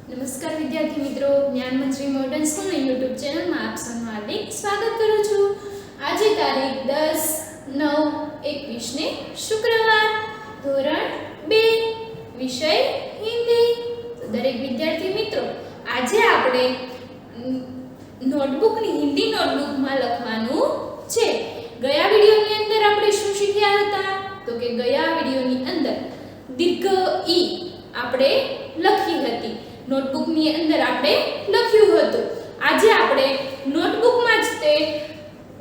નમસ્કાર વિદ્યાર્થી મિત્રો, જ્ઞાન મંત્રી મોડર્ન સ્કૂલની યુટ્યુબ ચેનલમાં આપ સૌનું હાર્દિક સ્વાગત કરું છું। આજે તારીખ 10/9/21 ને શુક્રવાર, ધોરણ 2, વિષય હિન્દી। તો દરેક વિદ્યાર્થી મિત્રો, આજે આપણે નોટબુકની હિન્દી નોટબુકમાં લખવાનું છે। ગયા વિડિયોની અંદર આપણે શું શીખ્યા હતા? તો કે ગયા વિડિયોની અંદર દીર્ઘ ઈ આપણે લખી હતી, નોટબુકની અંદર આપણે લખ્યું હતું। આજે આપણે નોટબુકમાં જ તે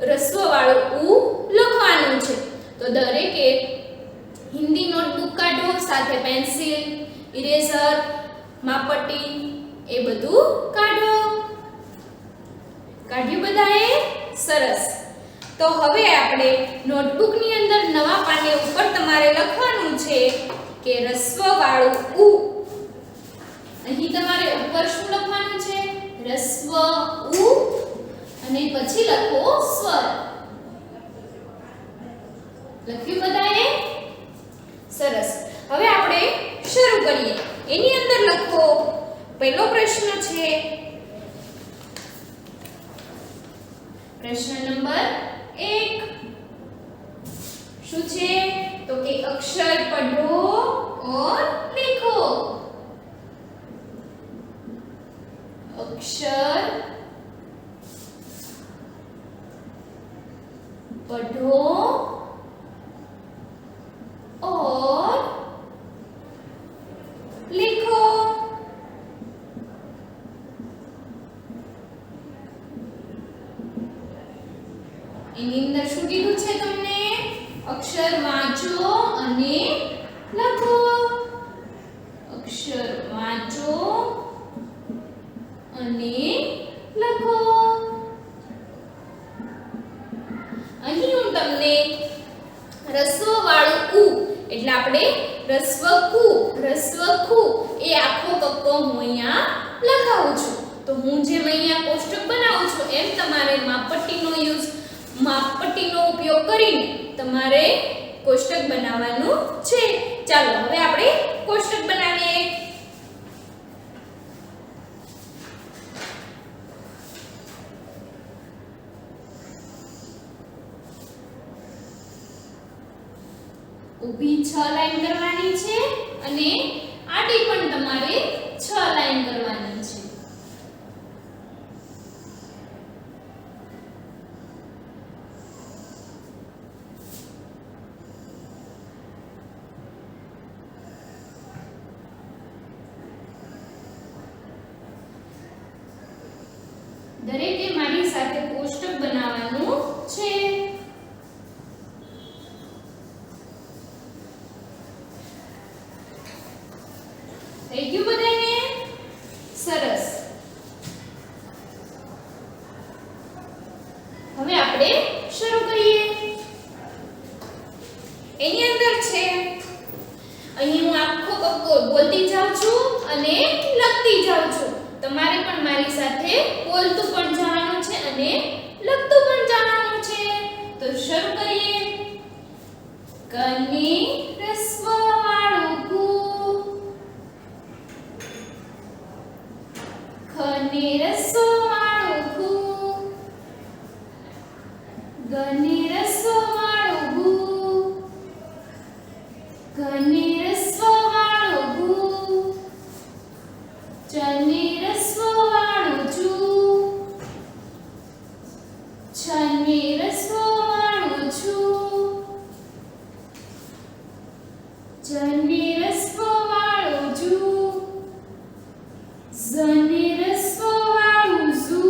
રસ્વ વાળું ઉ લખવાનું છે। તો દરેકે હિન્દી નોટબુક કાઢો, સાથે પેન્સિલ, ઇરેઝર, માપપટ્ટી એ બધું કાઢો। કાઢ્યું બધાએ? સરસ। તો હવે આપણે નોટબુકની અંદર નવા પાને ઉપર તમારે લખવાનું છે કે રસ્વ વાળું ઉ। અહીં તમારે ઉપર શું લખવાનું છે? રસ્વ ઉ, અને પછી લખો સ્વર। લખ્યું બધાએ? સરસ। હવે આપણે શરૂ કરીએ। એની અંદર લખો, પહેલો પ્રશ્ન છે, પ્રશ્ન નંબર 1 શું છે? તો કે અક્ષર पढ़ो और लिखो। अक्षर पढ़ो और लिखो। એની અંદર શું કીધું છે તમને? અક્ષર વાંચો અને લખો। અક્ષર વાંચો અને લખો। અહીં હું તમને રસ્વ વાળું ઉ એટલે આપણે રસ્વ કુ એ આખો કક્કો હું અહીંયા લખાવું છું। તો હું જેમ અહીંયા કોષ્ટક બનાવું છું એમ તમારે માપપટ્ટીનો ઉપયોગ કરીને તમારે કોષ્ટક બનાવવાનું છે। ચાલો હવે આપણે કોષ્ટક બનાવીએ। ઊભી 6 લાઈન કરવાની છે અને આડી પણ તમારે 6 લાઈન કરવાની છે। દરેકે મારી સાથે કોષ્ટક બનાવવાનું છે। થઈ ગયું બધાને? સરસ। હવે આપણે શરૂ કરીએ। એની અંદર છે, અહીં હું આખો કક્કો બોલતી જાઉં છું અને લખતી જાઉં છું। તમારે પણ મારી સાથે બોલતું પણ જવાનું છે અને લખતું પણ જવાનું છે। તો શરૂ કરીએ। કની રસ્વ વાળું કુ, ખની રસ્વ વાળું ખુ, ગની રસ્વ વાળું ગુ, ઘની રસ્વ વાળું ગુ, ચની રસ્વ વાળું ચુ, છની રસ્વ વાળું છુ, જની રસ્વ વાળું જુ, ઝની રસ્વ વાળું ઝુ,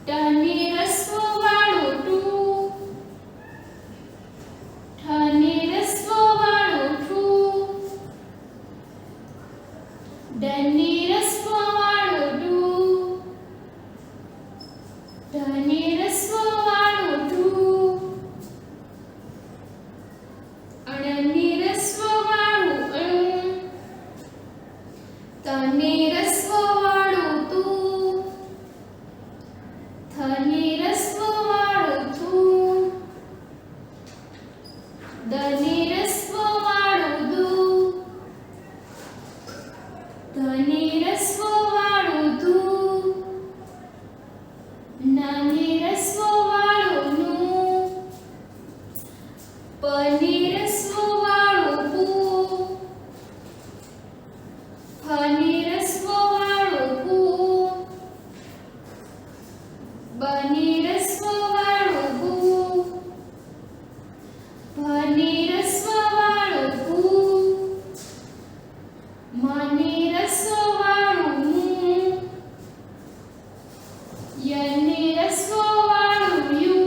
ટની રસ્વ વાળું ટુ, ઠની રસ્વ વાળું ઠુ, ડની રસ્વ વાળું ડુ, ઢની રસ્વ વાળું ઢુ, અણની રસ્વ વાળું અણુ, તની રસ્વ વાળું તુ, થની રસ્વ વાળું થુ, દની રસ્વ વાળું દુ, પને રસ્વ વાળું પૂ ફને રસ્વ વાળું પૂ બને રસ્વ વાળું પૂ ભને રસ્વ વાળું પૂ મને રસ્વ વાળું મૂ યને રસ્વ વાળું યુ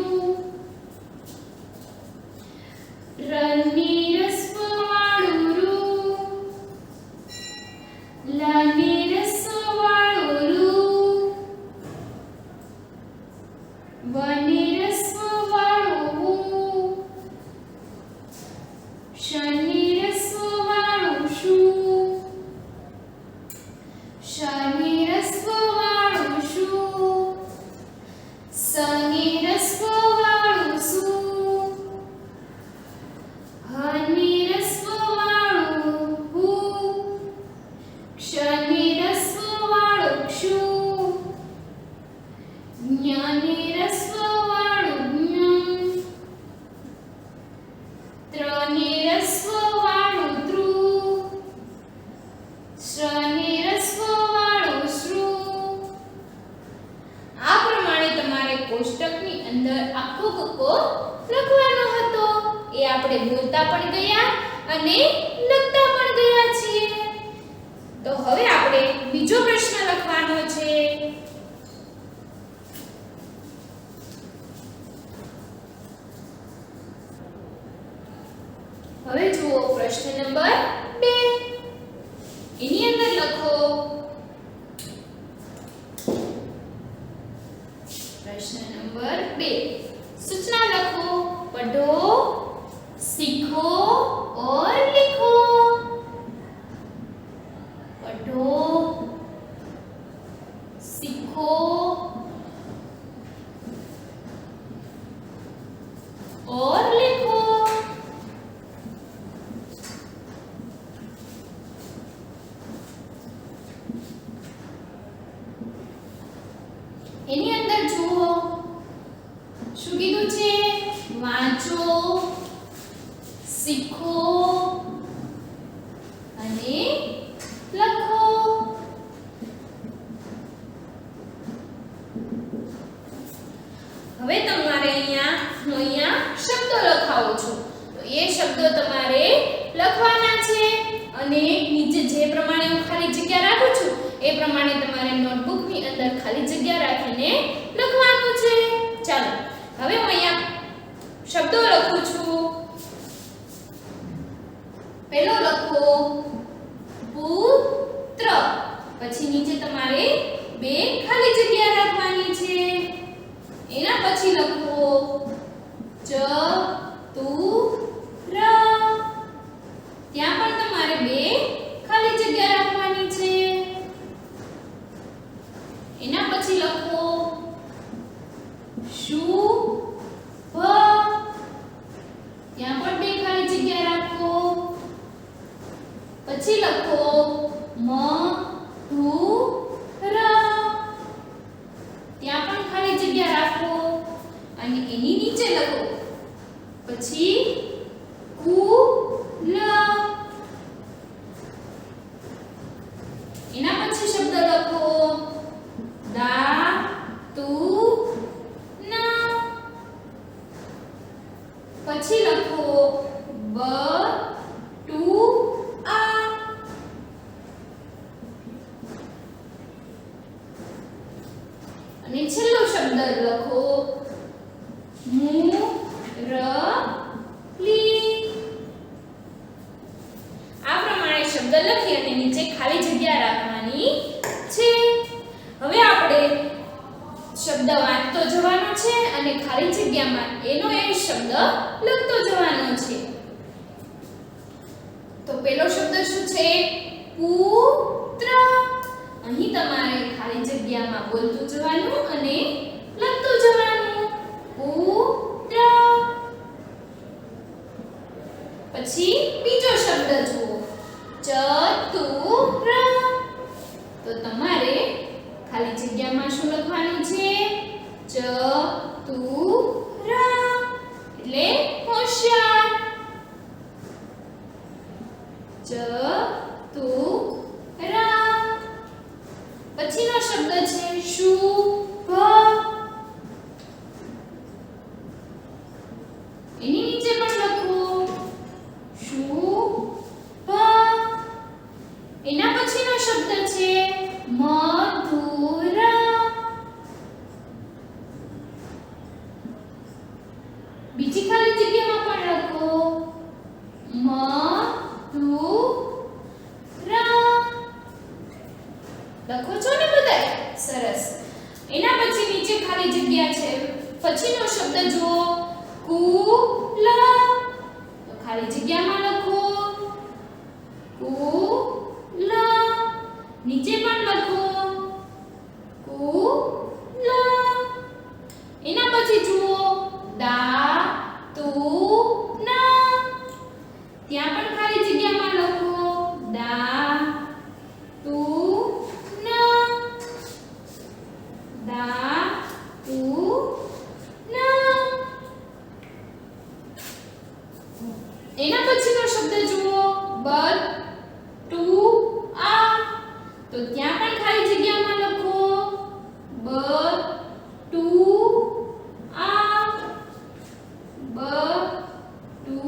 રને રસ્વ વાળું રૂ લને રસ્વ વાળું રૂ વને રસ્વ વાળું વુ શને રસ્વ વાળું શું શને રસ્વ વાળું શું સને રસ્વ વાળું શું હને રસ્વ વાળું હુ ક્ષને રસ્વ વાળું ક્ષુ જ્ઞને રસ્વ વાળું જ્ઞ ત્રને રસ્વ વાળું ત્રુ શ્રને રસ્વ વાળું શ્રુ આ પ્રમાણે તમારે કોષ્ટકની અંદર આખો કક્કો લખવાનો હતો એ આપણે બોલતા પણ ગયા અને લખતા પણ ગયા છીએ તો હવે આપણે બીજો પ્રશ્ન લખવાનો છે હવે જુઓ પ્રશ્ન નંબર 2 એની અંદર લખો प्रश्न नंबर 2 सूचना लखो पढ़ो सीखो और लिखो पढ़ो सीखो और लिखो એની અંદર જુઓ શું કીધું છે વાંચો શીખો અને લખો હવે તમારે અહીંયા શબ્દો લખાવું છું તો એ શબ્દો તમારે લખવાના છે અને નીચે જે પ્રમાણે હું ખાલી જગ્યા રાખું છું એ પ્રમાણે તમારે નોટબુક ની અંદર ખાલી જગ્યા રાખીને લખવાનું છે ચાલો હવે હું અહીંયા શબ્દો લખું છું પહેલો લખો પુત્ર પછી નીચે તમારે બે ખાલી જગ્યા રાખવાની છે એના પછી લખો ચતુર ત્યાં પણ તમારે બે ખાલી જગ્યા રાખવાની છે એના પછી લખો શુભ ત્યાં પણ બે ખાલી જગ્યા રાખો પછી લખો મધુર ત્યાં પણ ખાલી જગ્યા રાખો અને એની નીચે લખો પછી કુલ એના પછી શબ્દ લખો દાતુના પછી લખો બટુઆ અને છેલ્લો શબ્દ લખો મુરલી આ પ્રમાણે શબ્દ લખી અને નીચે ખાલી જગ્યા રાખવાની છે હવે આપણે શબ્દ વાંચતો જવાનો છે અને ખાલી જગ્યામાં એનો એ શબ્દ લખતો જવાનો છે તો પહેલો શબ્દ શું છે પુત્ર અહીં તમારે ખાલી જગ્યામાં બોલતું જવાનું અને લખતું જવાનું પુત્ર પછી બીજો શબ્દ જુઓ ચતુર તો તમારે ખાલી જગ્યામાં શું લખવાનું છે ચતુર એટલે હોશિયાર ચતુરા. પછીનો શબ્દ છે શુભ. એની નીચે પણ લખો શુભ. એના પછીનો શબ્દ છે મધુર. બીજી ખાલી જગ્યામાં પણ લખો મધુર. લખો છો ને બધાય? સરસ. એના પછી નીચે ખાલી જગ્યા છે. પછીનો શબ્દ જુઓ કુલ. તો ખાલી જગ્યામાં લખો કુલ. નીચે પણ લખો કુલ. એના પછી જુઓ દાતુન. ત્યાં પણ ખાલી જગ્યામાં લખો દાતુન. દાતુન. એના પછીનો શબ્દ જુઓ બટુઆ. તો ત્યાં પણ ખાલી જગ્યામાં લખો બટુઆ. બટુઆ.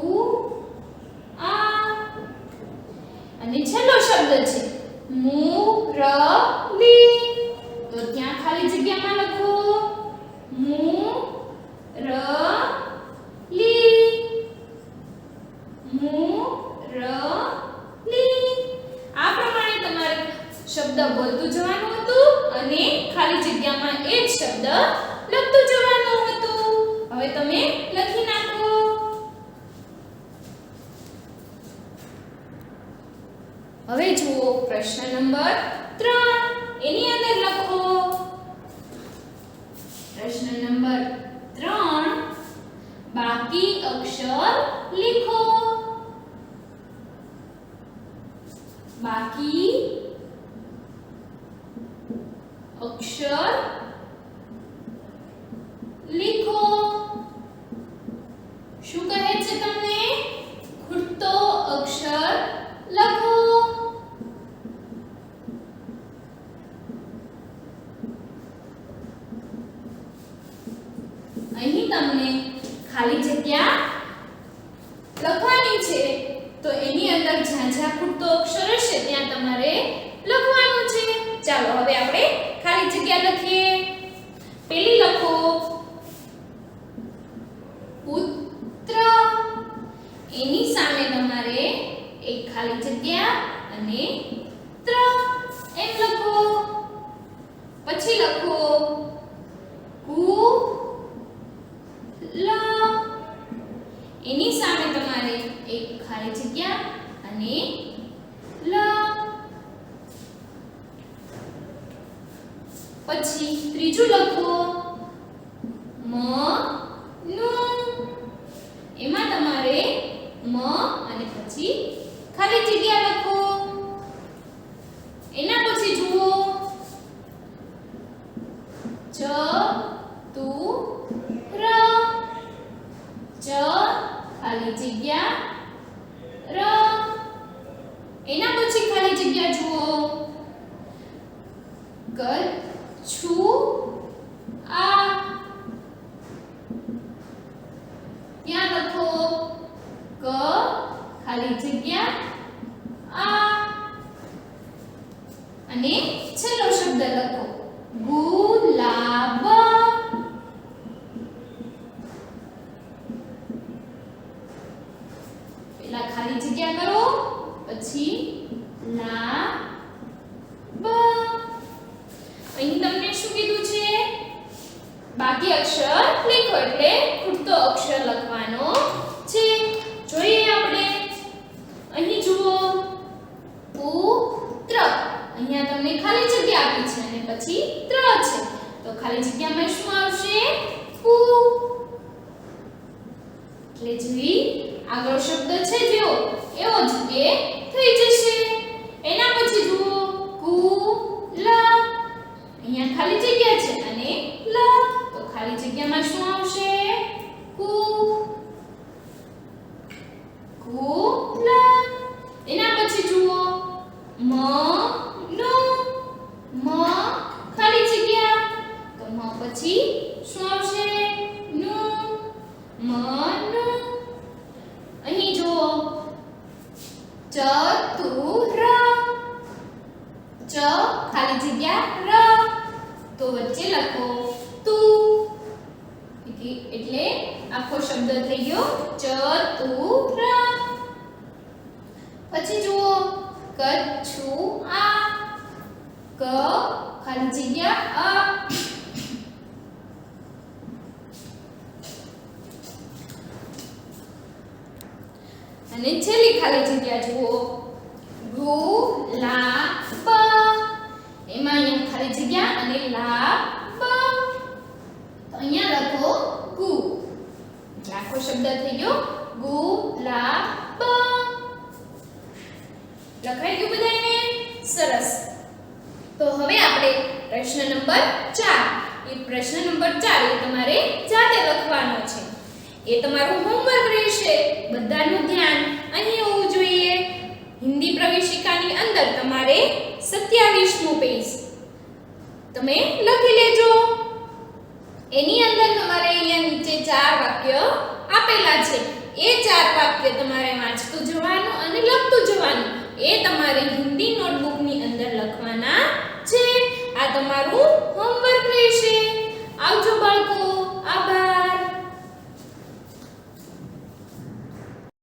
અને છેલ્લો શબ્દ છે મુરલી. તો ત્યાં ખાલી જગ્યામાં લખો મુરલી. મુરલી. આ પ્રમાણે તમારે શબ્દ બોલતું જવાનું હતું અને ખાલી જગ્યામાં એ જ શબ્દ લખતું જવાનું હતું. હવે તમે લખી નાખો. હવે જુઓ પ્રશ્ન નંબર 3. એની અંદર લખો પ્રશ્ન નંબર 3. બાકી અક્ષર લીખો. બાકી અક્ષર લીખો. શું કહે છે તમને? ખૂટતો અક્ષર લખો. અહીં તમને ખાલી જગ્યા લખવાની છે. તો એની અંદર જ્યાં જ્યાં ખૂટતો અક્ષર હશે ત્યાં તમારે લખવાનું છે. ચાલો હવે આપણે ખાલી જગ્યા લખીએ. પેલી લખો પુત્ર. એની સામે તમારે એક ખાલી જગ્યા અને ત્ર એમ લખો. પછી લખો કુલ. એની સામે તમારે એક ખાલી જગ્યા અને લ. પછી ત્રીજું લખો નું. એમાં તમારે મ અને પછી ખાલી જગ્યા લખો. એના પછી જુઓ ચતુર. ચ ખાલી જગ્યા ર. એના પછી ખાલી જગ્યા જુઓ કછુઆ. ત્યાં લખો ક ખાલી જગ્યા આ. અને છેલ્લો શબ્દ લખો ગુલાબ. પેલા ખાલી જગ્યા કરો પછી લા બ. અહીં તમને શું કીધું છે? બાકી અક્ષર લીખો એટલે ખૂટતો અક્ષર લખવાનો છે. જોઈએ આપણે. અહીં જુઓ પુત્ર. અહીંયા તમને ખાલી જગ્યા આપી છે અને પછી ત્ર છે. તો ખાલી જગ્યામાં શું આવશે? પુ. એટલે જોઈ આગળ શબ્દ છે જેવો એવો જ એ થઈ જશે. એના પછી જુઓ કુલ. અહીંયા ખાલી જગ્યા છે અને લ. તો ખાલી જગ્યામાં શું આવશે? કુ. કુલ. એના પછી મ નું મ ખાલી જગ્યા તો મ પછી શું આવશે નું મનું અહીં જુઓ ચતુર ચ ખાલી જગ્યા ર તો વચ્ચે લખો તું એટલે આખો શબ્દ થઈ ગયો ચતુર પછી જુઓ કછુઆ ક ખાલી જગ્યા અ અને છેલ્લી ખાલી જગ્યા જુઓ ગુલાબ એમાં અહીંયા ખાલી જગ્યા અને લાબ તો અહીંયા લખો ગુ એટલે આખો શબ્દ થઈ ગયો ગુલાબ લખાઈ ગયું બધાને સરસ તો હવે આપણે પ્રશ્ન નંબર 4 એ પ્રશ્ન નંબર 4 એ તમારે જાતે લખવાનો છે એ તમારું હોમવર્ક રહેશે બધાનું ધ્યાન અહીં હોવું જોઈએ હિન્દી પ્રવેશિકાની અંદર તમારે 27મું પેજ તમે લખી લેજો એની અંદર તમારે અહીંયા નીચે 4 વાક્ય આપેલા છે એ 4 વાક્ય તમારે વાંચતું જવાનું અને લખતું જવાનું એ તમારે હિન્દી નોટબુકની અંદર લખવાના છે આ તમારું હોમવર્ક રહેશે આવજો બાળકો આભાર